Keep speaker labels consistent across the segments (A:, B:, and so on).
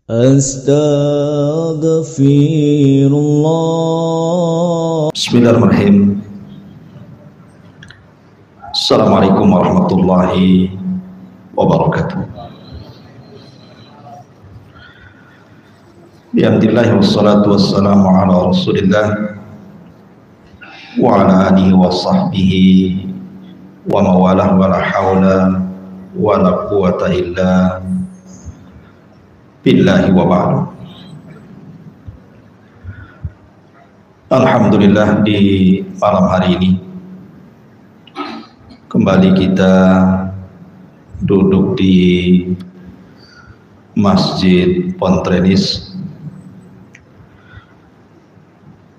A: Astaghfirullah.
B: Bismillahirrahmanirrahim. Assalamualaikum warahmatullahi wabarakatuh. Bihamdillahi wassalatu wassalamu ala rasulillah wa ala alihi wa sahbihi wa mawalah wa la hawla wa la quwata illa billahi wa ba'du. Alhamdulillah, di malam hari ini kembali kita duduk di Masjid Pontrenis.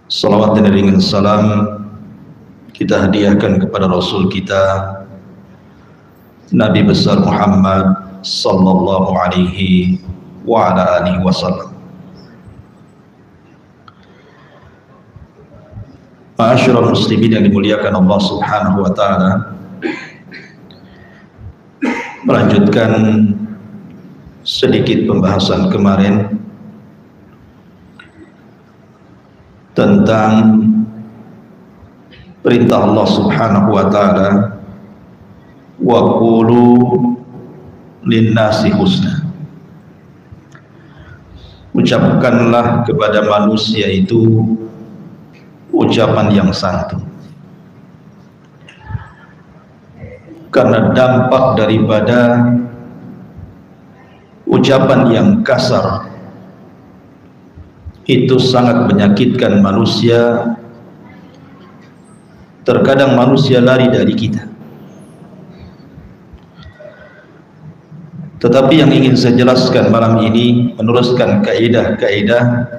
B: Salawat dan iringan salam kita hadiahkan kepada Rasul kita Nabi besar Muhammad sallallahu alaihi wa ala alihi wasallam. Ma'asyiral muslimin yang dimuliakan Allah Subhanahu wa taala, melanjutkan sedikit pembahasan kemarin tentang perintah Allah Subhanahu wa taala, wa qulu linnasi husna. Ucapkanlah kepada manusia itu ucapan yang santun, karena dampak daripada ucapan yang kasar itu sangat menyakitkan manusia. Terkadang manusia lari dari kita, tetapi yang ingin saya jelaskan malam ini, meneruskan kaidah-kaidah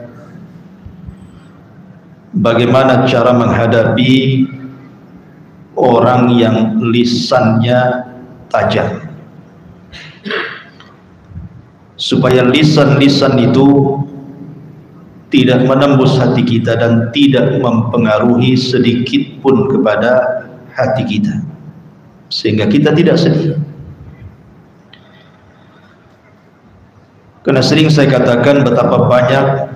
B: bagaimana cara menghadapi orang yang lisannya tajam, supaya lisan-lisan itu tidak menembus hati kita dan tidak mempengaruhi sedikit pun kepada hati kita, sehingga kita tidak sedih. Karena sering saya katakan betapa banyak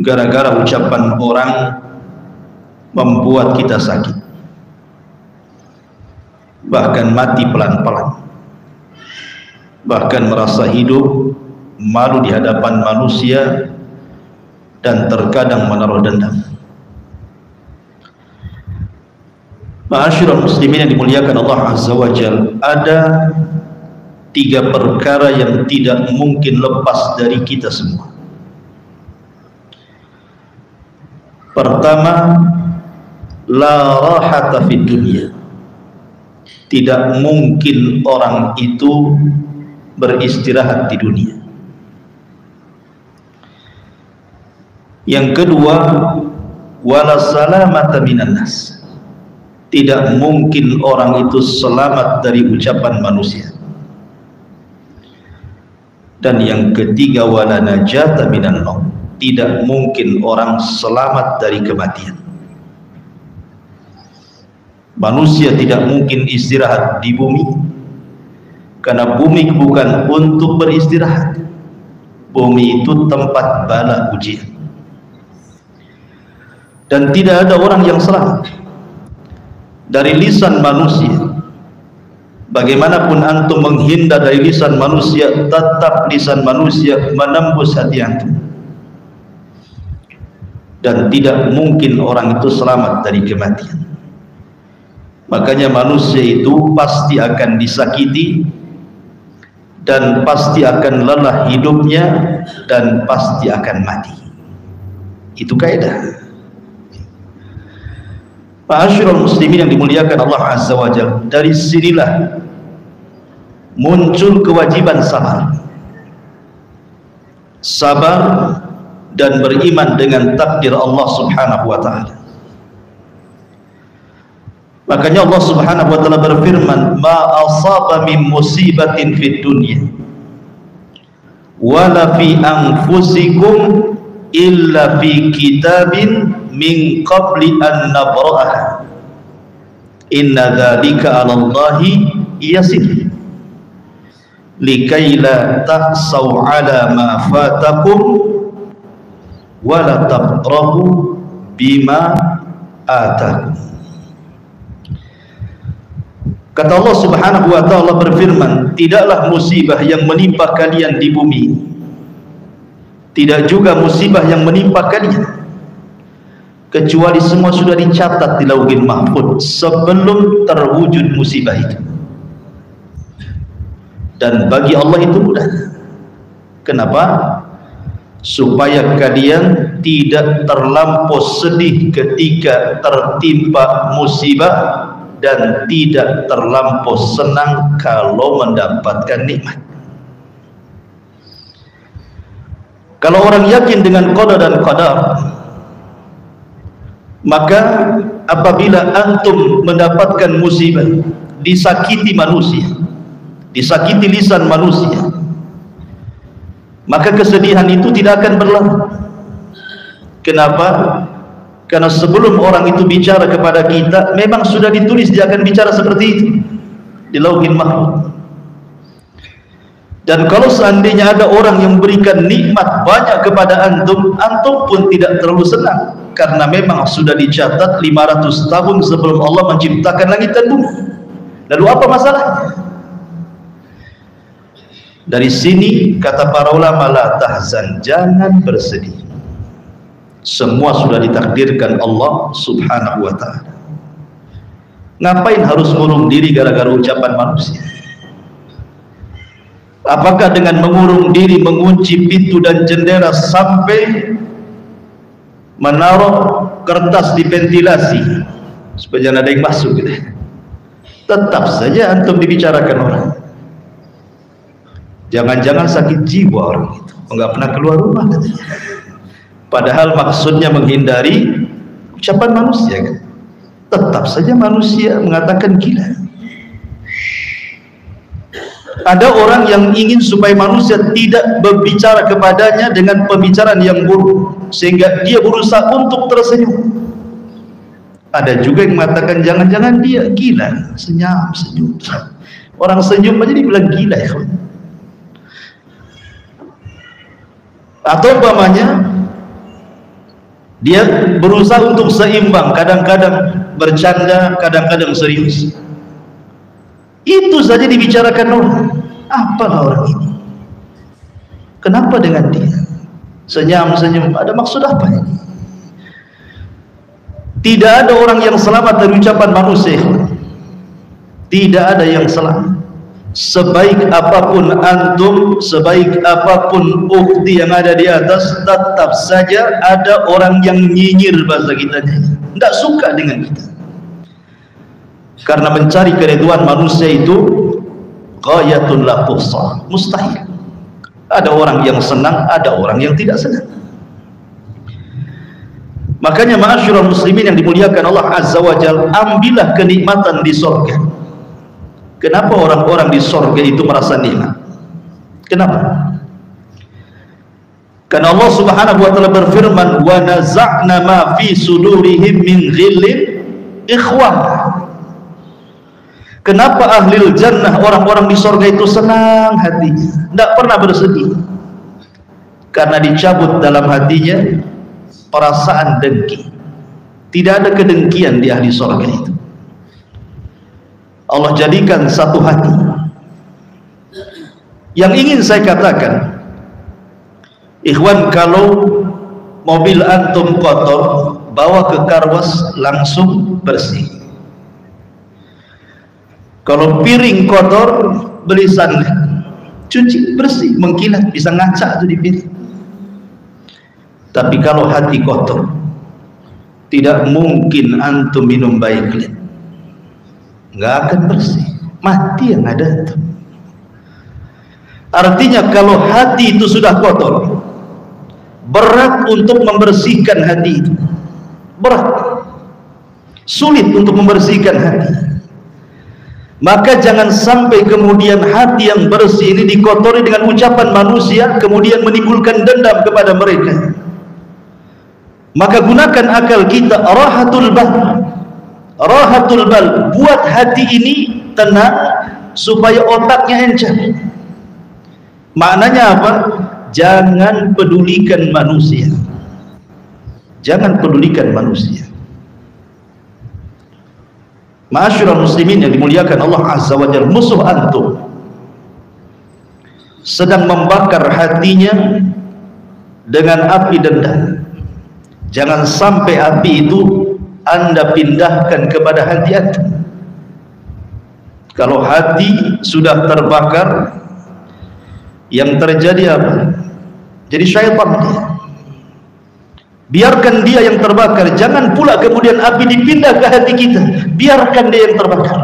B: gara-gara ucapan orang membuat kita sakit, bahkan mati pelan-pelan, bahkan merasa hidup malu di hadapan manusia, dan terkadang menaruh dendam. Ma'asyiral muslimin yang dimuliakan Allah Azza wa Jalla, ada 3 perkara yang tidak mungkin lepas dari kita semua. Pertama, la rahata fid dunya. Tidak mungkin orang itu beristirahat di dunia. Yang kedua, wala salamata minan nas. Tidak mungkin orang itu selamat dari ucapan manusia. Dan yang ketiga, wala najata minan maut. Tidak mungkin orang selamat dari kematian. Manusia tidak mungkin istirahat di bumi, karena bumi bukan untuk beristirahat. Bumi itu tempat bala ujian. Dan tidak ada orang yang selamat dari lisan manusia. Bagaimanapun antum menghindar dari lisan manusia, tetap lisan manusia menembus hati antum. Dan tidak mungkin orang itu selamat dari kematian. Makanya manusia itu pasti akan disakiti, dan pasti akan lelah hidupnya, dan pasti akan mati. Itu kaidah. Ma'asyiral muslimin yang dimuliakan Allah Azza wa Jalla, dari sinilah muncul kewajiban sabar. Sabar dan beriman dengan takdir Allah Subhanahu wa taala. Makanya Allah Subhanahu wa taala berfirman, ma asaba min musibatin fid dunya wala fi anfusikum illa fi kitabin min qabli an nabra'aha inna dzalika 'ala Allahi yasir. likai la ta'saw ala ma fatakum wa la taqrabu bima atakum. Kata Allah Subhanahu wa ta'ala berfirman, tidaklah musibah yang menimpa kalian di bumi, tidak juga musibah yang menimpa kalian, kecuali semua sudah dicatat di Lauhul Mahfuz sebelum terwujud musibah itu. Dan bagi Allah itu mudah. Kenapa? Supaya kalian tidak terlampau sedih ketika tertimpa musibah dan tidak terlampau senang kalau mendapatkan nikmat. Kalau orang yakin dengan qada dan qadar, maka apabila antum mendapatkan musibah, disakiti manusia, disakiti lisan manusia, maka kesedihan itu tidak akan berlalu. Kenapa? Karena sebelum orang itu bicara kepada kita, memang sudah ditulis dia akan bicara seperti itu di Lauhul Mahfuz. Dan kalau seandainya ada orang yang memberikan nikmat banyak kepada antum, antum pun tidak terlalu senang, karena memang sudah dicatat 500 tahun sebelum Allah menciptakan langit dan bumi. Lalu apa masalahnya? Dari sini kata para ulama, la tahzan, jangan bersedih. Semua sudah ditakdirkan Allah Subhanahu wa ta'ala. Ngapain harus ngurung diri gara-gara ucapan manusia? Apakah dengan mengurung diri, mengunci pintu dan jendela sampai menaruh kertas di ventilasi supaya jangan ada yang masuk gitu, tetap saja antum dibicarakan orang? Jangan-jangan sakit jiwa orang itu, enggak pernah keluar rumah katanya. Padahal maksudnya menghindari ucapan manusia kan? Tetap saja manusia mengatakan gila. Ada orang yang ingin supaya manusia tidak berbicara kepadanya dengan pembicaraan yang buruk, sehingga dia berusaha untuk tersenyum. Ada juga yang mengatakan jangan-jangan dia gila, senyum. Orang senyum aja dibilang gila ya. Atau umpamanya dia berusaha untuk seimbang, kadang-kadang bercanda, kadang-kadang serius. Itu saja dibicarakan orang. Apalah orang ini? Kenapa dengan dia? Senyum-senyum, ada maksud apa ini? Tidak ada orang yang selamat dari ucapan manusia. Tidak ada yang selamat. Sebaik apapun antum, sebaik apapun ukti yang ada di atas, tetap saja ada orang yang nyinyir, bahasa kita tidak suka dengan kita. Karena mencari keridhaan manusia itu ghayatun la tuhsa, mustahil. Ada orang yang senang, ada orang yang tidak senang. Makanya ma'asyiral muslimin yang dimuliakan Allah Azza wa Jalla, ambillah kenikmatan di surga. Kenapa orang-orang di surga itu merasa nikmat? Kenapa? Karena Allah Subhanahu wa taala berfirman, wa naza'na ma fi sudurihim min ghillin ikhwan. Kenapa ahlil jannah, orang-orang di surga itu senang hatinya, tidak pernah bersedih? Karena dicabut dalam hatinya perasaan dengki. Tidak ada kedengkian di ahli surga itu. Allah jadikan satu hati. Yang ingin saya katakan, ikhwan, kalau mobil antum kotor, bawa ke karwas langsung bersih. Kalau piring kotor, beli sunlight, cuci bersih, mengkilat, bisa ngaca tuh di piring. Tapi kalau hati kotor, tidak mungkin antum minum Baiklit, nggak akan bersih, mati yang ada itu. Artinya kalau hati itu sudah kotor, berat untuk membersihkan hati itu, berat, sulit untuk membersihkan hati. Maka jangan sampai kemudian hati yang bersih ini dikotori dengan ucapan manusia, kemudian menimbulkan dendam kepada mereka. Maka gunakan akal kita, rahatul bal, rahatul bal, buat hati ini tenang supaya otaknya encer. Maknanya apa? Jangan pedulikan manusia. Jangan pedulikan manusia. Ma'asyiral muslimin yang dimuliakan Allah Azza wa Jalla, musuh antum sedang membakar hatinya dengan api dendam. Jangan sampai api itu Anda pindahkan kepada hati antum. Kalau hati sudah terbakar, yang terjadi apa? Jadi syaitan dia. Biarkan dia yang terbakar, jangan pula kemudian api dipindah ke hati kita. Biarkan dia yang terbakar.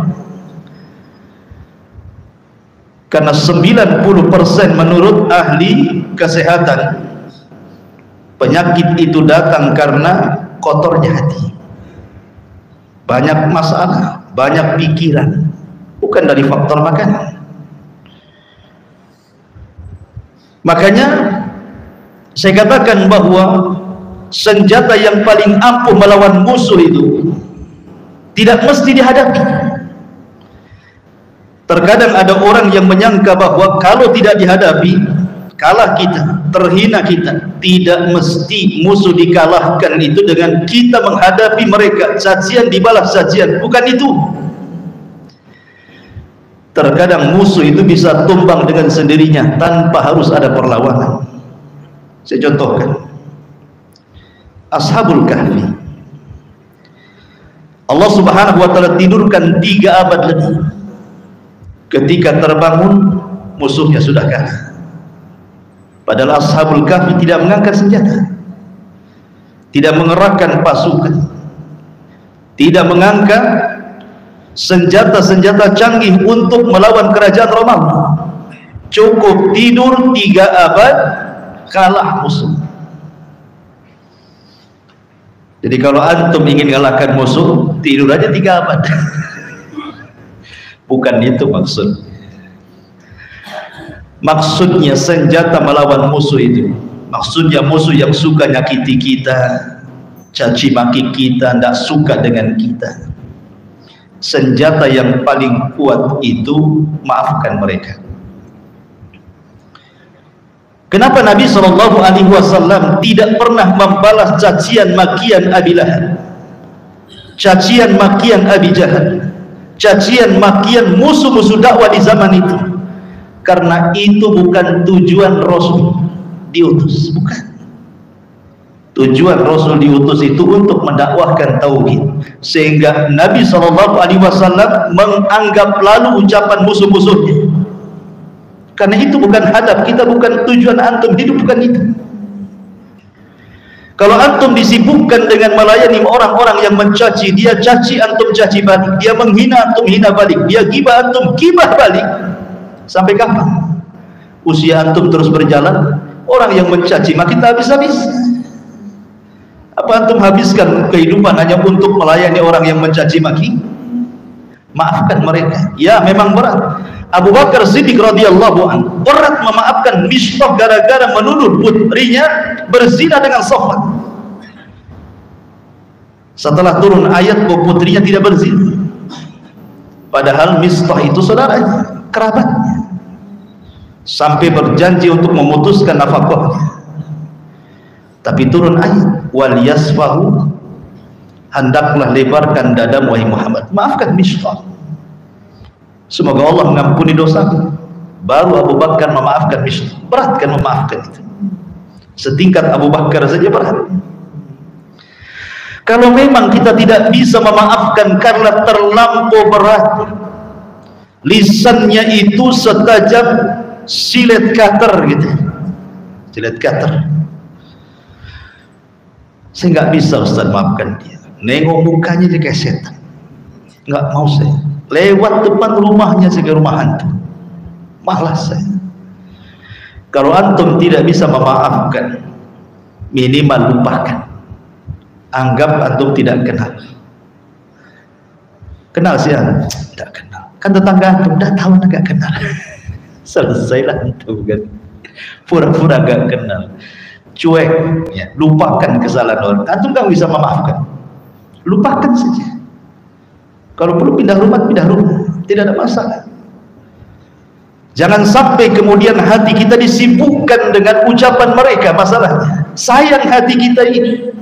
B: Karena 90% menurut ahli kesehatan, penyakit itu datang karena kotornya hati. Banyak masalah, banyak pikiran, bukan dari faktor makanan. Makanya saya katakan bahwa senjata yang paling ampuh melawan musuh itu tidak mesti dihadapi. Terkadang ada orang yang menyangka bahwa kalau tidak dihadapi, kalah kita, terhina kita. Tidak mesti musuh dikalahkan itu dengan kita menghadapi mereka, cacian dibalas cacian, bukan itu. Terkadang musuh itu bisa tumbang dengan sendirinya tanpa harus ada perlawanan. Saya contohkan Ashabul Kahfi. Allah Subhanahu wa taala tidurkan 3 abad lebih. Ketika terbangun, musuhnya sudah kalah. Padahal Ashabul Kahfi tidak mengangkat senjata, tidak mengerahkan pasukan, tidak mengangkat senjata-senjata canggih untuk melawan kerajaan Romawi. Cukup tidur 3 abad, kalah musuh. Jadi kalau antum ingin mengalahkan musuh, tidur aja 3 abad. Bukan itu maksud. Maksudnya senjata melawan musuh itu, maksudnya musuh yang suka nyakiti kita, caci maki kita, tidak suka dengan kita. Senjata yang paling kuat itu maafkan mereka. Kenapa Nabi SAW tidak pernah membalas cacian makian Abi Lahab, cacian makian Abi Jahal, cacian makian musuh-musuh dakwah di zaman itu? Karena itu bukan tujuan Rasul diutus, bukan. Tujuan Rasul diutus itu untuk mendakwahkan tauhid, sehingga Nabi SAW menganggap lalu ucapan musuh-musuhnya. Karena itu bukan hadap kita, bukan tujuan antum hidup, bukan itu. Kalau antum disibukkan dengan melayani orang-orang yang mencaci, dia caci, antum caci balik, dia menghina, antum hina balik, dia gibah, antum gibah balik, sampai kapan usia antum terus berjalan? Orang yang mencaci makin tak habis-habis. Apa antum habiskan kehidupan hanya untuk melayani orang yang mencaci maki? Maafkan mereka. Ya, memang berat. Abu Bakar Siddiq radhiyallahu anhu berat memaafkan Mistah gara-gara menuduh putrinya berzina dengan Safwan. Setelah turun ayat bahwa putrinya tidak berzina, padahal Mistah itu saudaranya, kerabatnya, sampai berjanji untuk memutuskan nafkahnya. Tapi turun ayat, wal yasfahu, hendaklah lebarkan dadamu wahai Muhammad, maafkan Mistah, semoga Allah mengampuni dosa. Baru Abu Bakar memaafkan Mistah. Berat kan memaafkan itu? Setingkat Abu Bakar saja berat. Kalau memang kita tidak bisa memaafkan karena terlampau berat, lisannya itu setajam silet cutter gitu, silet cutter. Saya nggak bisa Ustaz maafkan dia, nengok mukanya dia kayak setan, nggak mau saya. Lewat depan rumahnya saya ke rumah hantu, malas saya. Kalau antum tidak bisa memaafkan, minimal lupakan. Anggap antum tidak kenal. Kenal sih antum? Tidak kenal. Kan tetangga antum, tidak tahu nggak kenal. Selesailah antum kan. Pura-pura nggak kenal. Cuek, ya, lupakan kesalahan orang. Antum nggak bisa memaafkan, lupakan saja. Kalau perlu pindah rumah, tidak ada masalah. Jangan sampai kemudian hati kita disibukkan dengan ucapan mereka. Masalahnya sayang hati kita ini,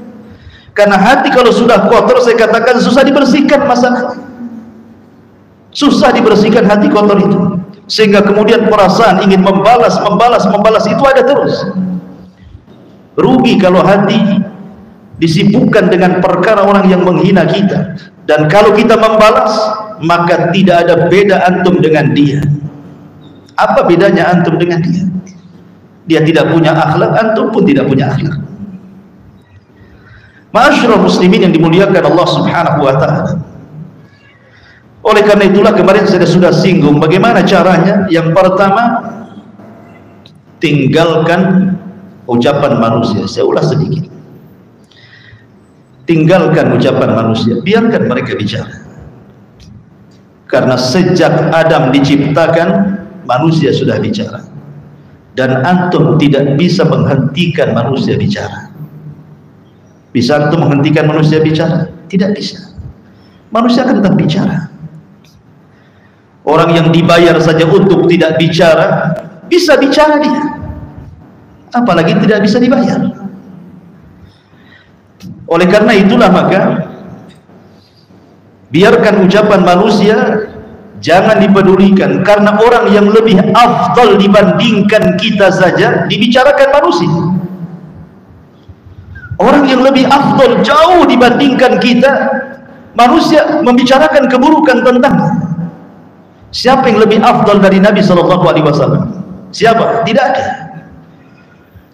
B: karena hati kalau sudah kotor, saya katakan susah dibersihkan. Masalahnya susah dibersihkan hati kotor itu, sehingga kemudian perasaan ingin membalas itu ada terus. Rugi kalau hati disibukkan dengan perkara orang yang menghina kita, dan kalau kita membalas, maka tidak ada beda antum dengan dia. Apa bedanya antum dengan dia? Dia tidak punya akhlak, antum pun tidak punya akhlak. Ma'asyiral muslimin yang dimuliakan Allah Subhanahu wa taala. Oleh karena itulah kemarin saya sudah singgung bagaimana caranya. Yang pertama, tinggalkan ucapan manusia. Saya ulas sedikit. Tinggalkan ucapan manusia, biarkan mereka bicara. Karena sejak Adam diciptakan, manusia sudah bicara, dan antum tidak bisa menghentikan manusia bicara. Bisa antum menghentikan manusia bicara? Tidak bisa. Manusia akan tetap bicara. Orang yang dibayar saja untuk tidak bicara, bisa bicara dia, apalagi tidak bisa dibayar. Oleh karena itulah maka biarkan ucapan manusia, jangan dipedulikan, karena orang yang lebih afdal dibandingkan kita saja dibicarakan manusia. Orang yang lebih afdal jauh dibandingkan kita, manusia membicarakan keburukan tentangnya. Siapa yang lebih afdal dari Nabi SAW? Siapa? Tidak ada.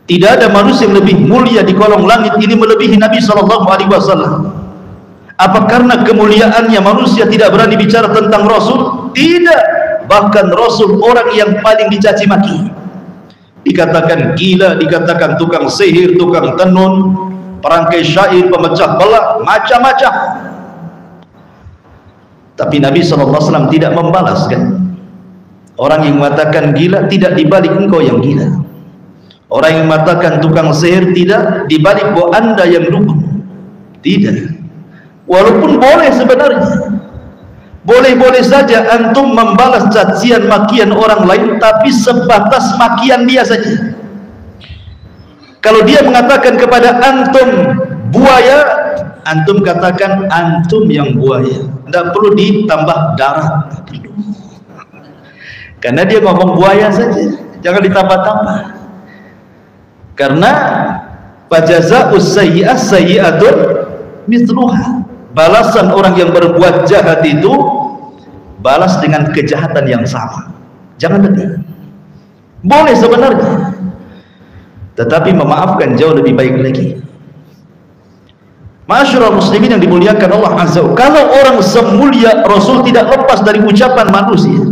B: Tidak ada manusia yang lebih mulia di kolong langit ini melebihi Nabi SAW. Apa karena kemuliaannya manusia tidak berani bicara tentang Rasul? Tidak. Bahkan Rasul orang yang paling dicaci maki, dikatakan gila, dikatakan tukang sihir, tukang tenun, perangkai syair, pemecah belah, macam-macam. Tapi Nabi SAW tidak membalaskan. Orang yang mengatakan gila, tidak dibalik engkau yang gila. Orang yang mengatakan tukang sihir, tidak dibalik bahwa anda yang dukun. Tidak. Walaupun boleh sebenarnya, boleh-boleh saja antum membalas cacian makian orang lain, tapi sebatas makian dia saja. Kalau dia mengatakan kepada antum buaya, antum katakan antum yang buaya, tidak perlu ditambah darah, karena dia ngomong buaya saja, jangan ditambah-tambah. Karena fajazaa'us sayyi'ah sayyi'atun mithluha. Balasan orang yang berbuat jahat itu balas dengan kejahatan yang sama. Jangan lebih. Boleh sebenarnya, tetapi memaafkan jauh lebih baik lagi. Ma'asyiral muslimin yang dimuliakan Allah Azza wa Jalla, kalau orang semulia Rasul tidak lepas dari ucapan manusia.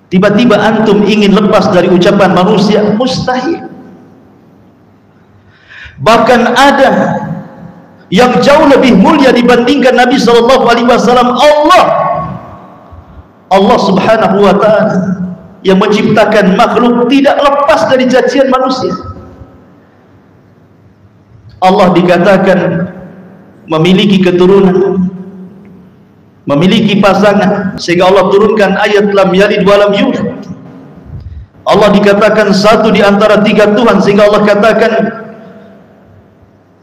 B: Tiba-tiba antum ingin lepas dari ucapan manusia, mustahil. Bahkan ada yang jauh lebih mulia dibandingkan Nabi SAW. Allah Subhanahu wa ta'ala yang menciptakan makhluk tidak lepas dari cacian manusia. Allah dikatakan memiliki keturunan, memiliki pasangan, sehingga Allah turunkan ayat lam yalid wa lam yulad. Allah dikatakan satu di antara tiga Tuhan, sehingga Allah katakan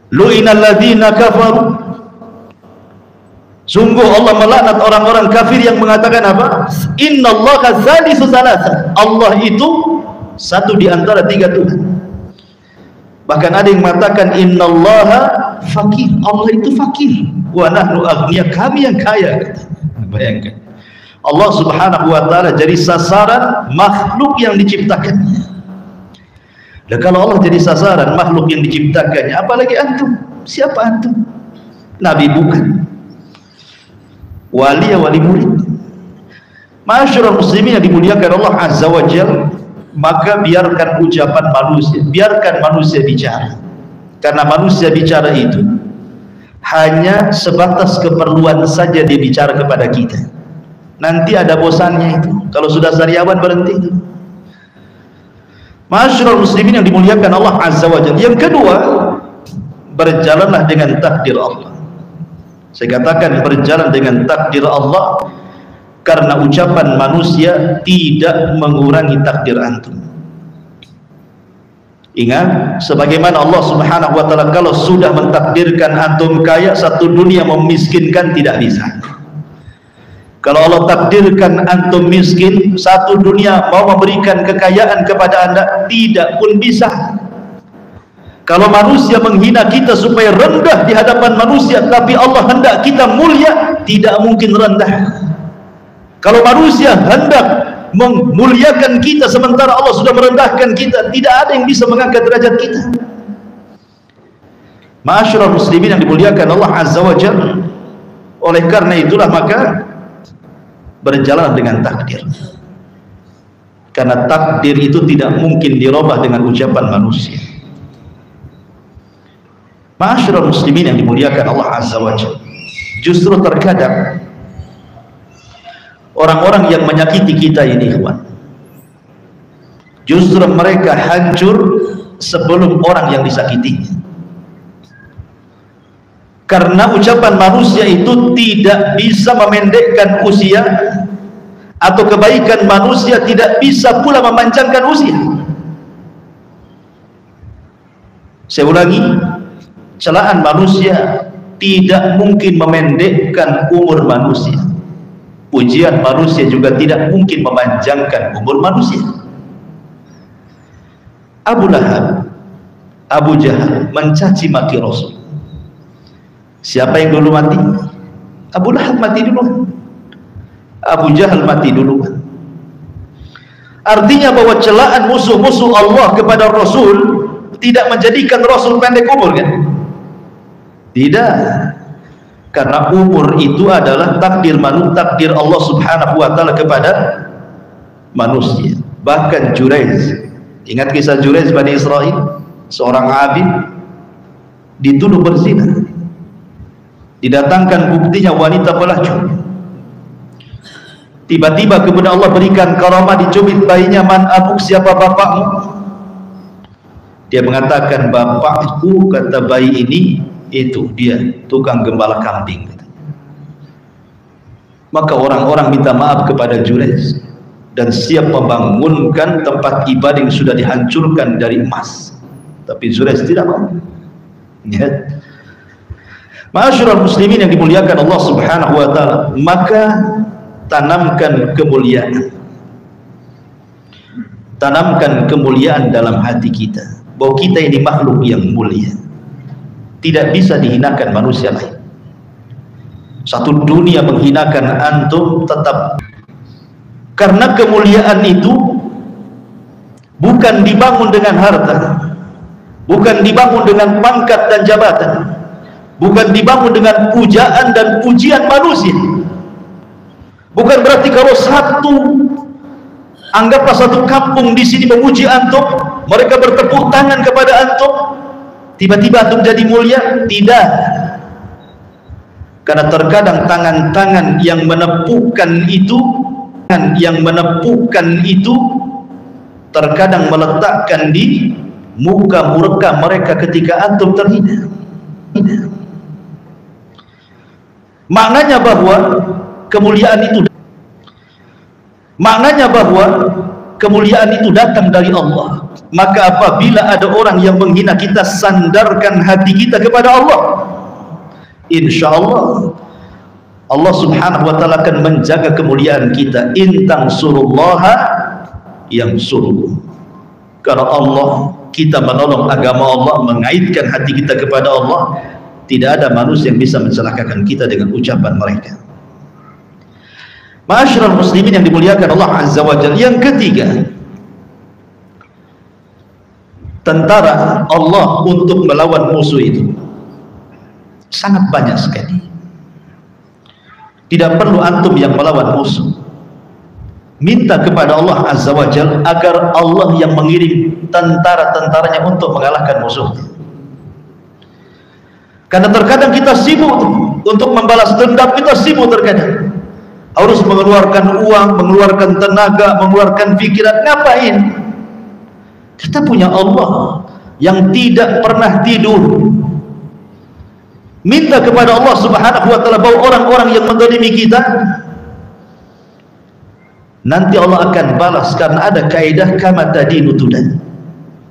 B: lu'inal ladzina kafaru. Sungguh Allah melaknat orang-orang kafir yang mengatakan apa? Innallaha tsalitsu tsalatsa. Allah itu satu di antara tiga Tuhan. Bahkan ada yang mengatakan innallaha fakir. Allah itu fakir. Wa nahnu aghniya, kami yang kaya. Bayangkan. Allah Subhanahu wa taala jadi sasaran makhluk yang diciptakannya. Dan kalau Allah jadi sasaran makhluk yang diciptakannya, apalagi antum? Siapa antum? Nabi bukan, wali ya wali murid. Ma'asyiral muslimin yang dimuliakan Allah Azza wa Jalla, maka biarkan ucapan manusia, biarkan manusia bicara. Karena manusia bicara itu hanya sebatas keperluan saja, dia bicara kepada kita. Nanti ada bosannya itu. Kalau sudah sariawan berhenti itu. Ma'asyiral muslimin yang dimuliakan Allah Azza wa Jalla. Yang kedua, berjalanlah dengan takdir Allah. Saya katakan berjalan dengan takdir Allah, karena ucapan manusia tidak mengurangi takdir antum. Ingat, sebagaimana Allah Subhanahu wa ta'ala kalau sudah mentakdirkan antum kaya, satu dunia memiskinkan tidak bisa. Kalau Allah takdirkan antum miskin, satu dunia mau memberikan kekayaan kepada anda tidak pun bisa. Kalau manusia menghina kita supaya rendah di hadapan manusia, tapi Allah hendak kita mulia, tidak mungkin rendah. Kalau manusia hendak memuliakan kita sementara Allah sudah merendahkan kita, tidak ada yang bisa mengangkat derajat kita. Ma'asyiral muslimin yang dimuliakan Allah Azza wa Jalla, oleh karena itulah maka berjalan dengan takdir, karena takdir itu tidak mungkin dirubah dengan ucapan manusia. Ma'asyiral muslimin yang dimuliakan Allah Azza wa Jalla, justru terkadang orang-orang yang menyakiti kita ini, ikhwan, justru mereka hancur sebelum orang yang disakiti, karena ucapan manusia itu tidak bisa memendekkan usia, atau kebaikan manusia tidak bisa pula memanjangkan usia. Saya ulangi, celaan manusia tidak mungkin memendekkan umur manusia, pujian manusia juga tidak mungkin memanjangkan umur manusia. Abu Lahab, Abu Jahal mencaci maki Rasul. Siapa yang dulu mati? Abu Lahab mati dulu, Abu Jahal mati dulu. Artinya bahwa celaan musuh-musuh Allah kepada Rasul tidak menjadikan Rasul pendek umur, kan? Tidak, karena umur itu adalah takdir takdir Allah Subhanahu wa ta'ala kepada manusia. Bahkan Jurayz, ingat kisah Jurayz Bani Israel, seorang abid dituduh berzina, didatangkan buktinya wanita pelacur. Tiba-tiba kemudian Allah berikan karamah, dicubit bayinya, man abuk, siapa bapakmu? Dia mengatakan, bapakku, kata bayi ini, itu dia tukang gembala kambing. Maka orang-orang minta maaf kepada Jurayz dan siap membangunkan tempat ibadah yang sudah dihancurkan dari emas, tapi Jurayz tidak mau. Ya. Ma'asyiral muslimin yang dimuliakan Allah Subhanahu wa ta'ala, maka tanamkan kemuliaan, tanamkan kemuliaan dalam hati kita, bahwa kita ini makhluk yang mulia, tidak bisa dihinakan manusia lain. Satu dunia menghinakan antum tetap, karena kemuliaan itu bukan dibangun dengan harta, bukan dibangun dengan pangkat dan jabatan, bukan dibangun dengan pujaan dan pujian manusia. Bukan berarti kalau anggaplah satu kampung di sini memuji antum, mereka bertepuk tangan kepada antum, tiba-tiba antum jadi mulia. Tidak, karena terkadang tangan-tangan yang menepukkan itu, terkadang meletakkan di muka mereka ketika antum terhina. Maknanya bahwa kemuliaan itu datang dari Allah. Maka apabila ada orang yang menghina kita, sandarkan hati kita kepada Allah. Insyaallah Allah Subhanahu wa ta'ala akan menjaga kemuliaan kita. In tansurullaha yansurukum. Karena Allah, kita menolong agama Allah, mengaitkan hati kita kepada Allah, tidak ada manusia yang bisa mencelakakan kita dengan ucapan mereka. Ma'asyiral muslimin yang dimuliakan Allah Azza wa Jalla, yang ketiga, tentara Allah untuk melawan musuh itu sangat banyak sekali. Tidak perlu antum yang melawan musuh, minta kepada Allah Azza wa Jalla agar Allah yang mengirim tentara-tentaranya untuk mengalahkan musuh. Karena terkadang kita sibuk untuk membalas dendam, kita sibuk terkadang harus mengeluarkan uang, mengeluarkan tenaga, mengeluarkan pikiran. Ngapain? Kita punya Allah yang tidak pernah tidur. Minta kepada Allah Subhanahu wa ta'ala bahwa orang-orang yang menzalimi kita, nanti Allah akan balas, karena ada kaidah kama tadinu tudan.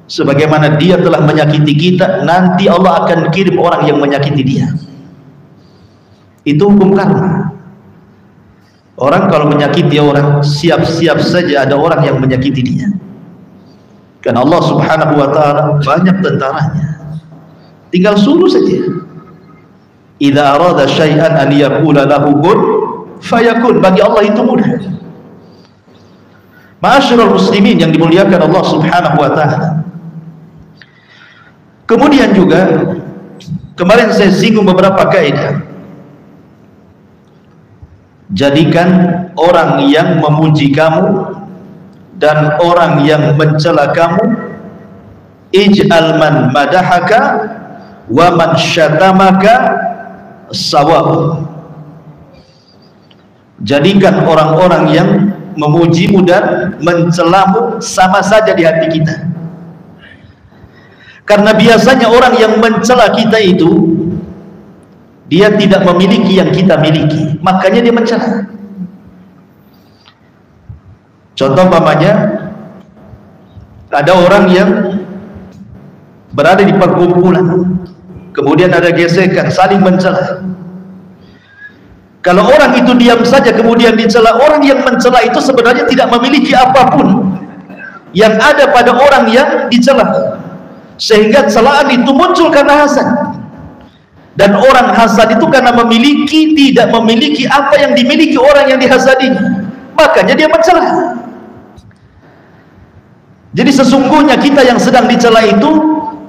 B: Sebagaimana dia telah menyakiti kita, nanti Allah akan kirim orang yang menyakiti dia. Itu hukum karma. Orang kalau menyakiti orang, siap-siap saja ada orang yang menyakiti dia. Karena Allah subhanahu wa ta'ala banyak tentaranya, tinggal suruh saja. Idza arada syai'an an yaqula lahu kun fayakun. Bagi Allah itu mudah. Ma'asyiral muslimin yang dimuliakan Allah subhanahu wa ta'ala. Kemudian juga kemarin saya singgung beberapa kaidah. Jadikan orang yang memuji kamu dan orang yang mencela kamu, ij'al man madahaka wa man syatamaka sawa. Jadikan orang-orang yang memujimu dan mencelamu sama saja di hati kita. Karena biasanya orang yang mencela kita itu, dia tidak memiliki yang kita miliki, makanya dia mencela. Contoh umpamanya, ada orang yang berada di perkumpulan, kemudian ada gesekan, saling mencela. Kalau orang itu diam saja kemudian dicela, orang yang mencela itu sebenarnya tidak memiliki apapun yang ada pada orang yang dicela, sehingga celaan itu muncul karena hasad. Dan orang hasad itu karena tidak memiliki apa yang dimiliki orang yang dihasadinya, makanya dia mencela. Jadi sesungguhnya kita yang sedang dicela itu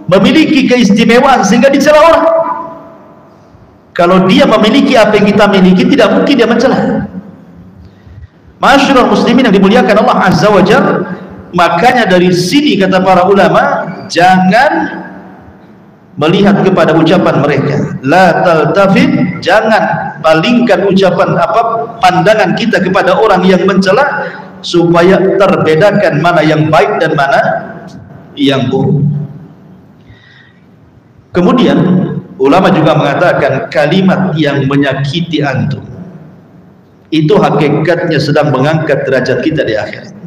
B: memiliki keistimewaan sehingga dicela orang. Kalau dia memiliki apa yang kita miliki, tidak mungkin dia mencela. Ma'asyiral muslimin yang dimuliakan Allah azza wa jalla, makanya dari sini kata para ulama, jangan melihat kepada ucapan mereka, la taltafit, jangan palingkan ucapan pandangan kita kepada orang yang mencela, supaya terbedakan mana yang baik dan mana yang buruk. Kemudian ulama juga mengatakan kalimat yang menyakiti antum itu hakikatnya sedang mengangkat derajat kita di akhirat.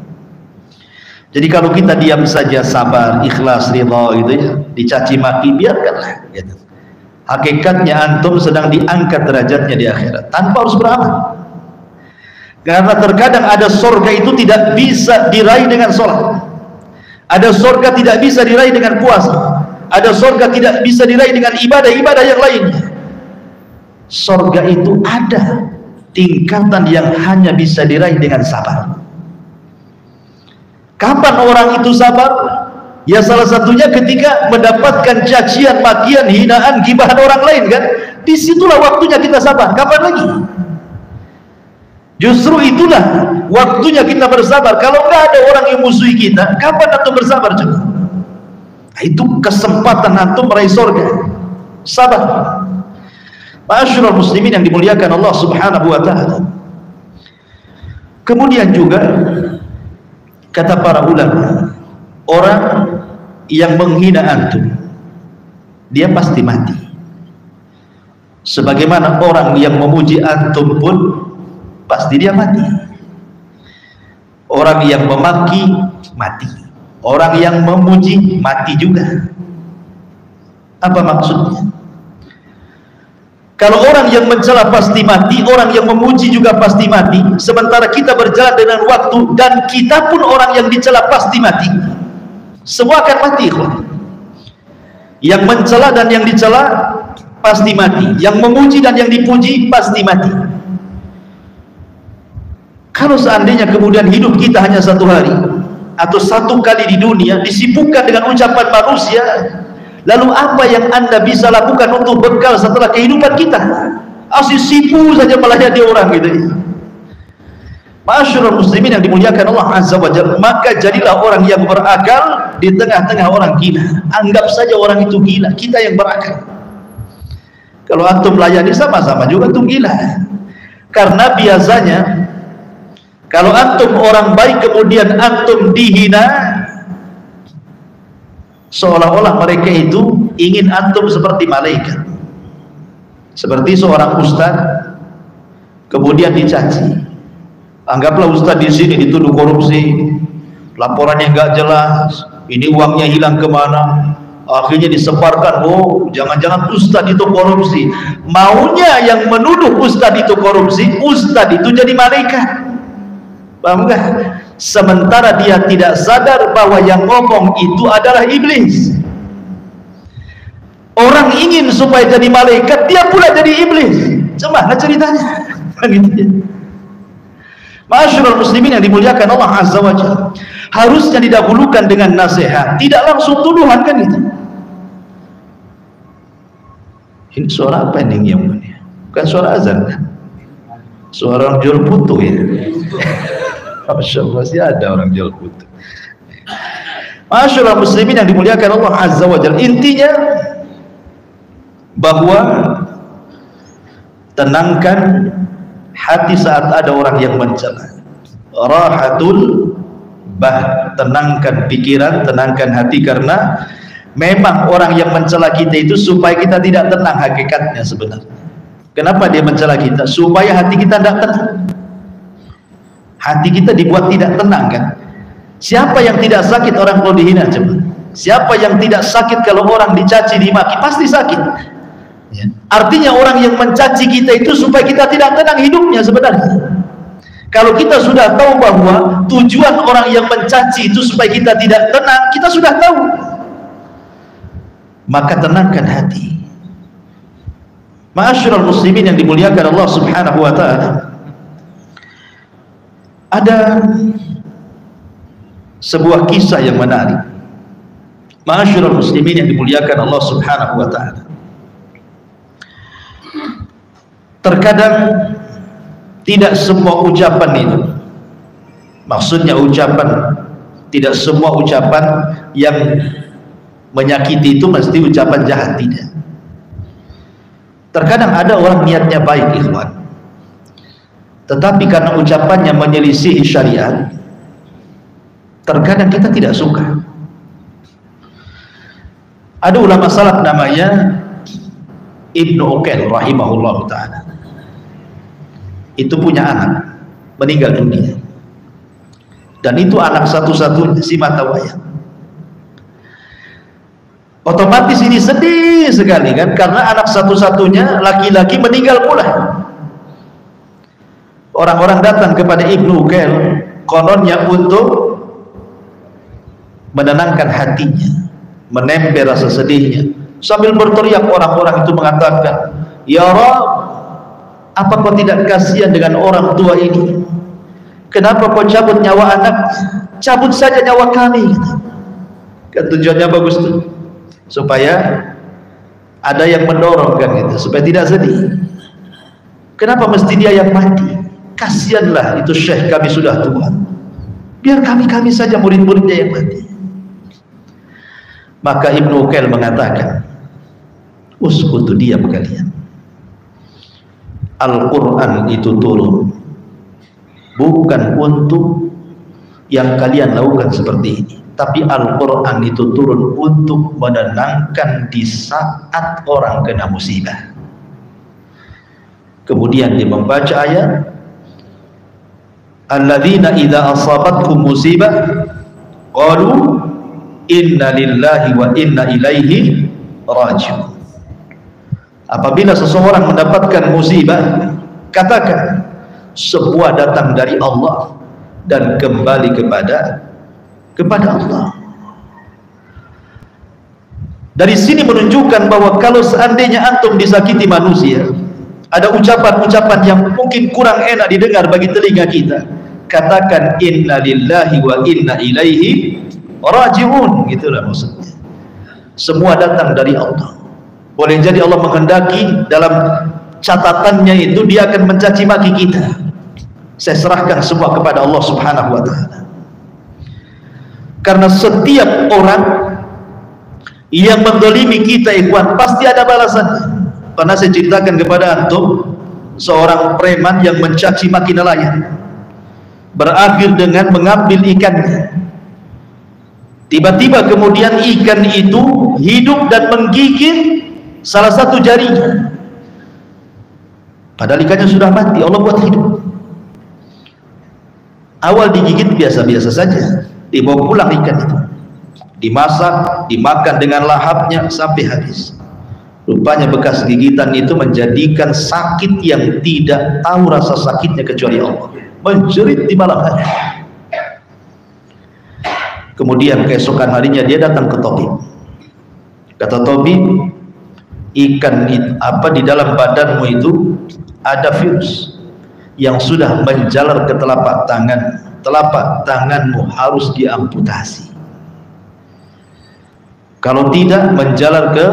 B: Jadi kalau kita diam saja, sabar, ikhlas, ridha gitu ya, dicaci maki, biarkanlah gitu. Hakikatnya antum sedang diangkat derajatnya di akhirat tanpa harus beramal. Karena terkadang ada surga itu tidak bisa diraih dengan sholat, ada surga tidak bisa diraih dengan puasa, ada surga tidak bisa diraih dengan ibadah-ibadah yang lainnya. Surga itu ada tingkatan yang hanya bisa diraih dengan sabar. Kapan orang itu sabar? Ya salah satunya ketika mendapatkan cacian, makian, hinaan, gibahan orang lain kan. Disitulah waktunya kita sabar. Kapan lagi? Justru itulah waktunya kita bersabar. Kalau nggak ada orang yang musuhi kita, kapan antum bersabar coba? Nah, itu kesempatan antum meraih surga. Sabar. Ma'asyiral muslimin yang dimuliakan Allah subhanahu wa ta'ala. Kemudian juga kata para ulama, orang yang menghina antum, dia pasti mati. Sebagaimana orang yang memuji antum pun pasti dia mati. Orang yang memaki mati, orang yang memuji mati juga. Apa maksudnya? Kalau orang yang mencela pasti mati, orang yang memuji juga pasti mati, sementara kita berjalan dengan waktu dan kita pun orang yang dicela pasti mati, semua akan mati. Yang mencela dan yang dicela pasti mati, yang memuji dan yang dipuji pasti mati. Kalau seandainya kemudian hidup kita hanya satu hari atau satu kali di dunia disibukkan dengan ucapan manusia, lalu apa yang anda bisa lakukan untuk bekal setelah kehidupan kita? Asyik sipu saja melayani orang gitu. Ma'asyiral muslimin yang dimuliakan Allah azza wa jalla, maka jadilah orang yang berakal di tengah-tengah orang gila. Anggap saja orang itu gila, kita yang berakal. Kalau antum melayani sama-sama juga antum gila. Karena biasanya kalau antum orang baik kemudian antum dihina, seolah-olah mereka itu ingin antum seperti malaikat. Seperti seorang ustaz kemudian dicaci, Anggaplah ustaz di sini dituduh korupsi, laporannya nggak jelas, ini uangnya hilang kemana, akhirnya disebarkan, oh jangan-jangan ustaz itu korupsi. Maunya yang menuduh ustaz itu korupsi, ustaz itu jadi malaikat. Paham nggak? Sementara dia tidak sadar bahwa yang ngomong itu adalah iblis. Orang ingin supaya jadi malaikat, dia pula jadi iblis. Gimana ceritanya? Gitu. Ma'asyiral muslimin yang dimuliakan Allah Azza wa Jalla, harusnya didahulukan dengan nasihat, tidak langsung tuduhan, kan gitu. Ini suara apa ini yang ini? Bukan suara azan kan? Suara orang jual putu ya. Masya Allah, sih ada orang jual putu. Ma'asyiral muslimin yang dimuliakan Allah Azza wa Jalla, intinya bahwa tenangkan hati saat ada orang yang mencela. Rahatul bah, tenangkan pikiran, tenangkan hati, karena memang orang yang mencela kita itu supaya kita tidak tenang hakikatnya sebenarnya. Kenapa dia mencela kita? Supaya hati kita tidak tenang. Hati kita dibuat tidak tenang, kan? Siapa yang tidak sakit orang kalau dihina? Coba. Siapa yang tidak sakit kalau orang dicaci, dimaki? Pasti sakit. Ya. Artinya orang yang mencaci kita itu supaya kita tidak tenang hidupnya sebenarnya. Kalau kita sudah tahu bahwa tujuan orang yang mencaci itu supaya kita tidak tenang, kita sudah tahu, maka tenangkan hati. Ma'asyiral muslimin yang dimuliakan Allah Subhanahu wa ta'ala, ada sebuah kisah yang menarik. Ma'asyiral muslimin yang dimuliakan Allah Subhanahu wa ta'ala, terkadang tidak semua ucapan itu, maksudnya ucapan, tidak semua ucapan yang menyakiti itu mesti ucapan jahat, tidak. Terkadang ada orang niatnya baik, ikhwan, tetapi karena ucapannya menyelisihi syariat, terkadang kita tidak suka. Ada ulama salaf namanya Ibnu Uqail rahimahullah ta'ala, itu punya anak meninggal dunia, dan itu anak satu-satunya, si mata wayang. Otomatis ini sedih sekali, kan, karena anak satu-satunya laki-laki meninggal pula. Orang-orang datang kepada Ibnu Uqail kononnya untuk menenangkan hatinya, menemper rasa sedihnya. Sambil berteriak, orang-orang itu mengatakan, "Ya Rabb, apa kau tidak kasihan dengan orang tua ini? Kenapa kau cabut nyawa anak? Cabut saja nyawa kami." Kan tujuannya bagus tuh, supaya ada yang mendorong, kan gitu, supaya tidak sedih. Kenapa mesti dia yang mati? Kasihanlah, itu syekh kami sudah tua, biar kami saja murid-muridnya yang mati. Maka Ibnu Uqail mengatakan, uskutu, diam kalian. Al-Quran itu turun bukan untuk yang kalian lakukan seperti ini, tapi Al-Quran itu turun untuk menenangkan di saat orang kena musibah. Kemudian dia membaca ayat, alladzina idza asabatkum musibah qalu inna lillahi wa inna ilaihi raji'un. Apabila seseorang mendapatkan musibah, katakan semua datang dari Allah dan kembali kepada Allah. Dari sini menunjukkan bahwa kalau seandainya antum disakiti manusia, ada ucapan-ucapan yang mungkin kurang enak didengar bagi telinga kita, katakan inna lillahi wa inna ilaihi raji'un, gitulah maksudnya. Semua datang dari Allah. Boleh jadi Allah menghendaki dalam catatannya itu dia akan mencaci maki kita. Saya serahkan semua kepada Allah Subhanahu wa ta'ala. Karena setiap orang yang mendolimi kita, ikhwan, pasti ada balasannya. Pernah saya ceritakan kepada antum seorang preman yang mencaci maki nelayan, berakhir dengan mengambil ikannya. Tiba-tiba kemudian ikan itu hidup dan menggigit salah satu jarinya, padahal ikannya sudah mati, Allah buat hidup. Awal digigit biasa-biasa saja, dibawa pulang ikan itu, dimasak, dimakan dengan lahapnya sampai habis. Rupanya bekas gigitan itu menjadikan sakit yang tidak tahu rasa sakitnya kecuali Allah, menjerit di malam hari. Kemudian keesokan harinya dia datang ke tabib. Kata tabib, ikan di dalam badanmu itu ada virus yang sudah menjalar ke telapak tanganmu harus diamputasi. Kalau tidak, menjalar ke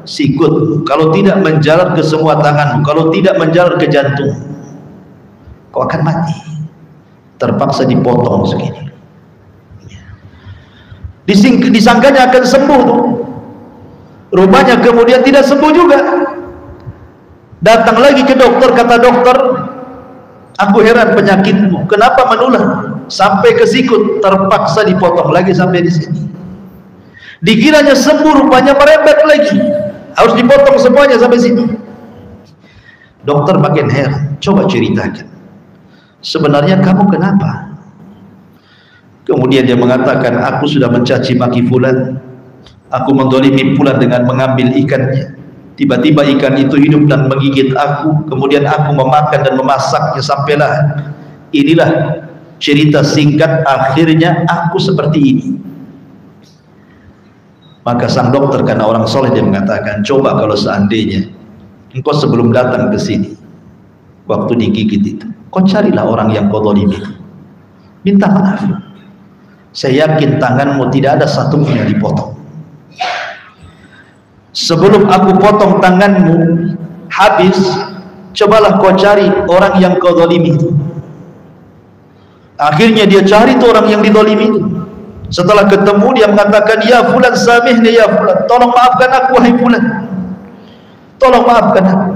B: sikut, kalau tidak menjalar ke semua tanganmu, kalau tidak menjalar ke jantung, kau akan mati. Terpaksa dipotong segini. Disangkanya akan sembuh tuh, rupanya kemudian tidak sembuh juga. Datang lagi ke dokter, kata dokter, aku heran penyakitmu, kenapa menular sampai ke sikut? Terpaksa dipotong lagi sampai di sini. Dikiranya sembuh, rupanya merembet lagi, harus dipotong semuanya sampai sini. Dokter makin heran, coba ceritakan, sebenarnya kamu kenapa? Kemudian dia mengatakan, aku sudah mencaci maki fulan, aku mendolimi fulan dengan mengambil ikannya. Tiba-tiba ikan itu hidup dan menggigit aku, kemudian aku memakan dan memasaknya sampailah inilah cerita singkat akhirnya aku seperti ini. Maka sang dokter karena orang soleh dia mengatakan, coba kalau seandainya engkau sebelum datang ke sini waktu digigit itu, kau carilah orang yang kau zalimi, minta maaf. Saya yakin tanganmu tidak ada satupun yang dipotong. Sebelum aku potong tanganmu habis, cobalah kau cari orang yang kau zalimi itu. Akhirnya dia cari tuh orang yang dizalimi itu. Setelah ketemu dia mengatakan, ya fulan samihni ya fulan, tolong maafkan aku wahai fulan, tolong maafkan aku.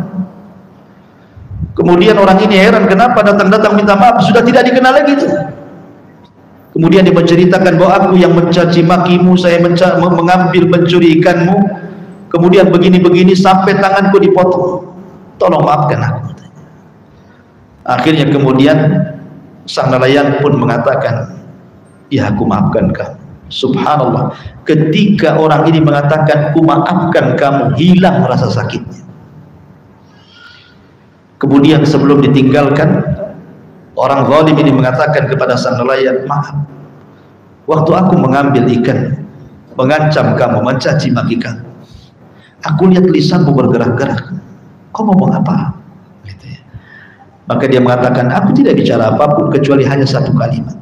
B: Kemudian orang ini heran, kenapa datang-datang minta maaf, sudah tidak dikenal lagi itu. Kemudian dia menceritakan bahwa aku yang mencaci makimu, saya mengambil mencuri ikanmu, kemudian begini-begini sampai tanganku dipotong, tolong maafkan aku. Akhirnya kemudian sang nelayan pun mengatakan, ya aku maafkan kamu. Subhanallah, ketika orang ini mengatakan ku maafkan kamu, hilang rasa sakitnya. Kemudian sebelum ditinggalkan, orang zalim ini mengatakan kepada sang nelayan, maaf, waktu aku mengambil ikan, mengancam kamu, mencaci maki kamu, aku lihat lisanmu bergerak-gerak, kau ngomong apa? Gitu ya. Maka dia mengatakan, aku tidak bicara apapun kecuali hanya satu kalimat,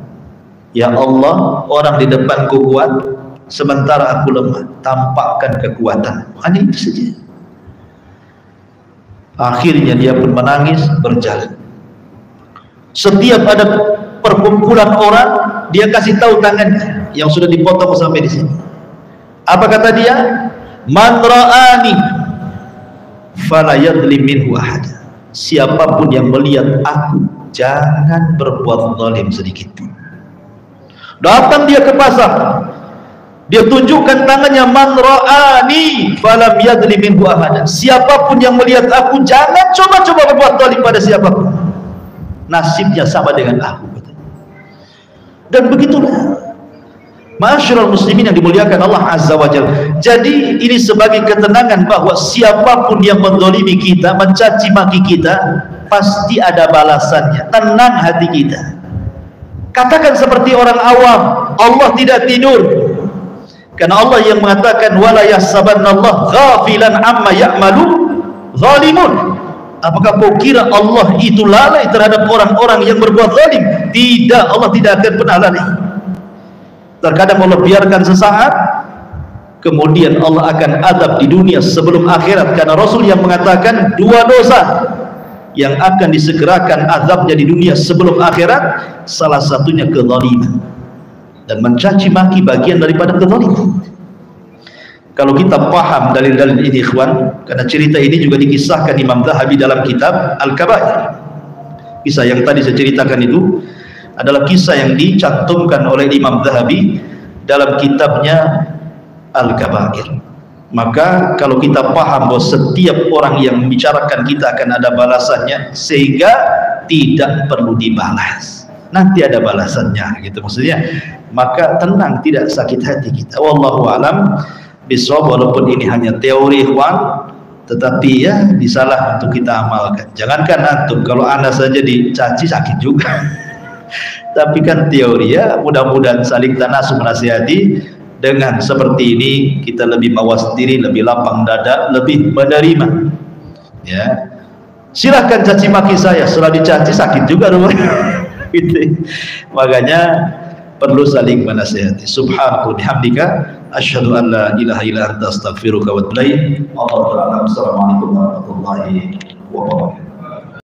B: ya Allah, orang di depanku kuat, sementara aku lemah, tampakkan kekuatan. Hanya itu saja. Akhirnya dia pun menangis, berjalan. Setiap ada perkumpulan orang, dia kasih tahu tangannya yang sudah dipotong sampai di sini. Apa kata dia? Man ra'ani fala yadlim minhu ahad. Siapapun yang melihat aku, jangan berbuat zalim sedikit pun. Datang dia ke pasar, dia tunjukkan tangannya, man ra'ani falam yadlim minhu ahad. Siapapun yang melihat aku, jangan coba-coba berbuat zalim pada siapapun, nasibnya sama dengan aku. Dan begitulah ma'asyiral muslimin yang dimuliakan Allah Azza wa Jalla. Jadi ini sebagai ketenangan bahwa siapapun yang menzalimi kita, mencaci maki kita, pasti ada balasannya. Tenang hati kita. Katakan seperti orang awam, Allah tidak tidur. Karena Allah yang mengatakan, wala yahsabanallahu ghafilan amma ya'malu zalimun. Apakah kau kira Allah itu lalai terhadap orang-orang yang berbuat zalim? Tidak, Allah tidak akan pernah lalai. Terkadang Allah biarkan sesaat, kemudian Allah akan adab di dunia sebelum akhirat. Karena Rasul yang mengatakan dua dosa yang akan disegerakan azabnya di dunia sebelum akhirat, salah satunya kezaliman, dan mencaci maki bagian daripada kezaliman. Kalau kita paham dalil-dalil ini ikhwan, karena cerita ini juga dikisahkan Imam Zahabi dalam kitab Al-Kabair. Kisah yang tadi saya ceritakan itu adalah kisah yang dicantumkan oleh Imam Zahabi dalam kitabnya Al-Kabair. Maka kalau kita paham bahwa setiap orang yang membicarakan kita akan ada balasannya, sehingga tidak perlu dibalas. nanti ada balasannya gitu maksudnya. Maka tenang, tidak sakit hati kita. Wallahu alam bisawab. Walaupun ini hanya teori ikhwan, tetapi ya bisalah untuk kita amalkan. Jangankan antum, kalau anda saja dicaci sakit juga. Tapi kan teori ya, mudah-mudahan saling tanasub menasihati. Dengan seperti ini kita lebih mawas diri, lebih lapang dada, lebih menerima. Ya, silahkan caci maki saya, setelah dicaci sakit juga rumahnya. Gitu. Makanya perlu saling menasihati. Subhanahu bihamdika asyhadu an la ilaha illa anta astaghfiruka wa atubu ilaik. Assalamualaikum warahmatullahi wabarakatuh.